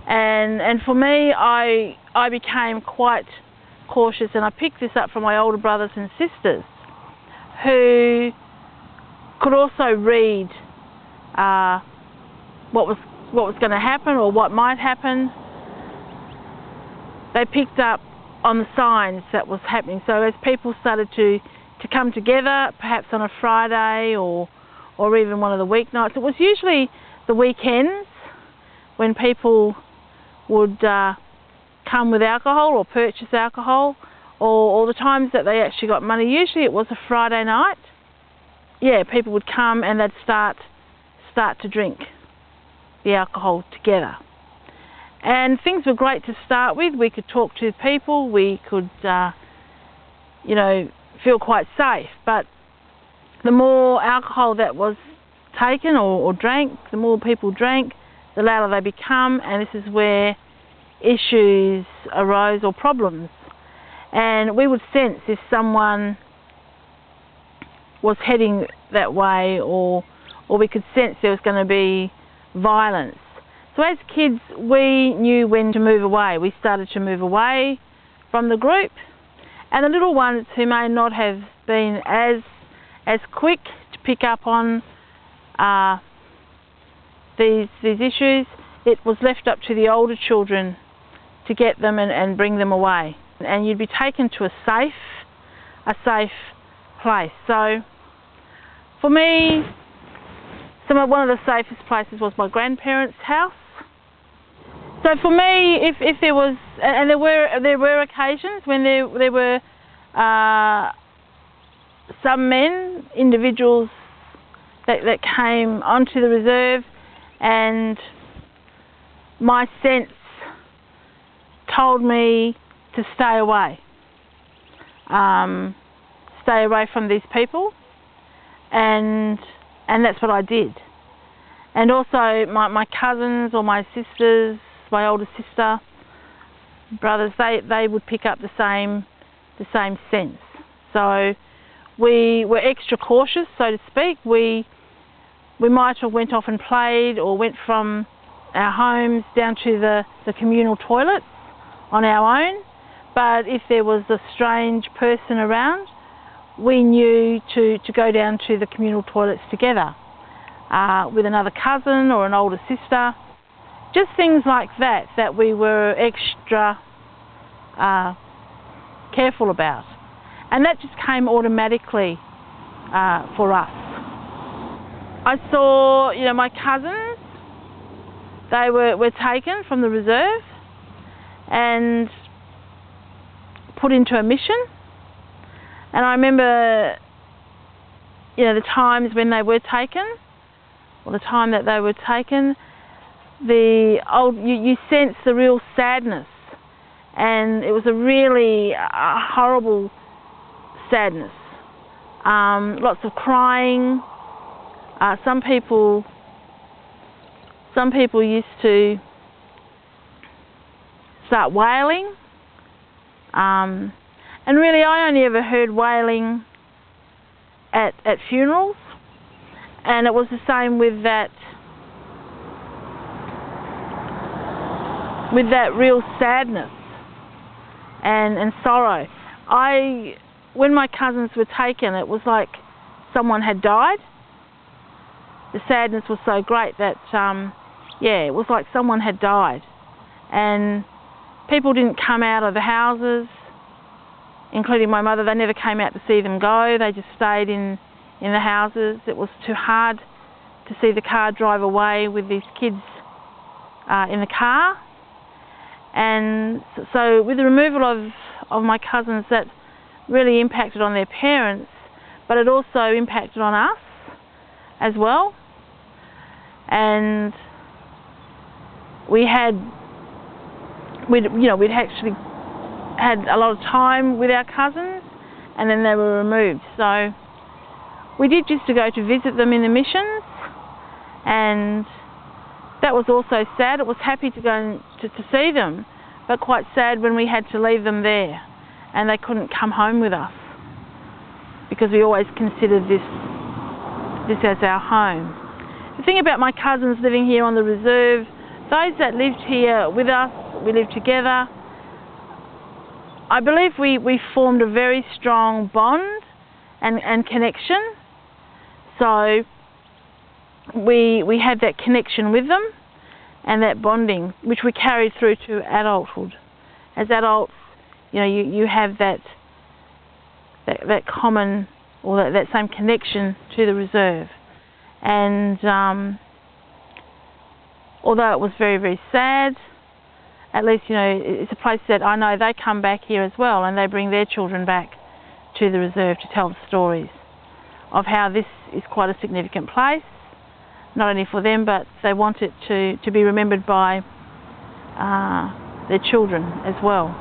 And for me, I became quite cautious, and I picked this up from my older brothers and sisters who could also read what was going to happen or what might happen. They picked up on the signs that was happening. So as people started to come together, perhaps on a Friday or even one of the weeknights, it was usually the weekends when people would come with alcohol or purchase alcohol, or the times that they actually got money. Usually it was a Friday night. Yeah, people would come and they'd start to drink the alcohol together. And things were great to start with. We could talk to people, we could, feel quite safe. But the more alcohol that was taken or drank, the more people drank, the louder they become, and this is where issues arose or problems. And we would sense if someone was heading that way, or we could sense there was going to be violence. So as kids, we knew when to move away. We started to move away from the group, and the little ones who may not have been as quick to pick up on these issues, it was left up to the older children to get them and bring them away. And you'd be taken to a safe place. So for me, one of the safest places was my grandparents' house. So for me, if there was, and there were occasions when there were some men, individuals that came onto the reserve, and my sense told me to stay away from these people, and that's what I did. And also my cousins or my sisters, my older sister, brothers, they would pick up the same sense. So we were extra cautious, so to speak. We might have went off and played, or went from our homes down to the communal toilets on our own. But if there was a strange person around, we knew to go down to the communal toilets together with another cousin or an older sister. Just things like that we were extra careful about. And that just came automatically for us. I saw, my cousins, they were taken from the reserve and put into a mission. And I remember, the times when they were taken, or the time that they were taken, you sense the real sadness, and it was a really horrible sadness. Lots of crying. Some people used to start wailing, and really I only ever heard wailing at funerals, and it was the same with that real sadness and sorrow. When my cousins were taken, it was like someone had died. The sadness was so great that, it was like someone had died. And people didn't come out of the houses, including my mother. They never came out to see them go. They just stayed in the houses. It was too hard to see the car drive away with these kids in the car. And so with the removal of my cousins, that really impacted on their parents, but it also impacted on us as well. And we'd actually had a lot of time with our cousins, and then they were removed. So we did just to go to visit them in the missions, and that was also sad. It was happy to go to see them, but quite sad when we had to leave them there and they couldn't come home with us, because we always considered this as our home. The thing about my cousins living here on the reserve, those that lived here with us, we lived together, I believe we formed a very strong bond and connection. So we had that connection with them and that bonding, which we carried through to adulthood. As adults, you know, you have that common, or that same connection to the reserve. And although it was very, very sad, at least, you know, it's a place that I know they come back here as well, and they bring their children back to the reserve to tell the stories of how this is quite a significant place, not only for them, but they want it to be remembered by their children as well.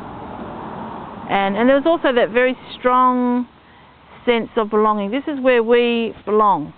And there was also that very strong sense of belonging. This is where we belong.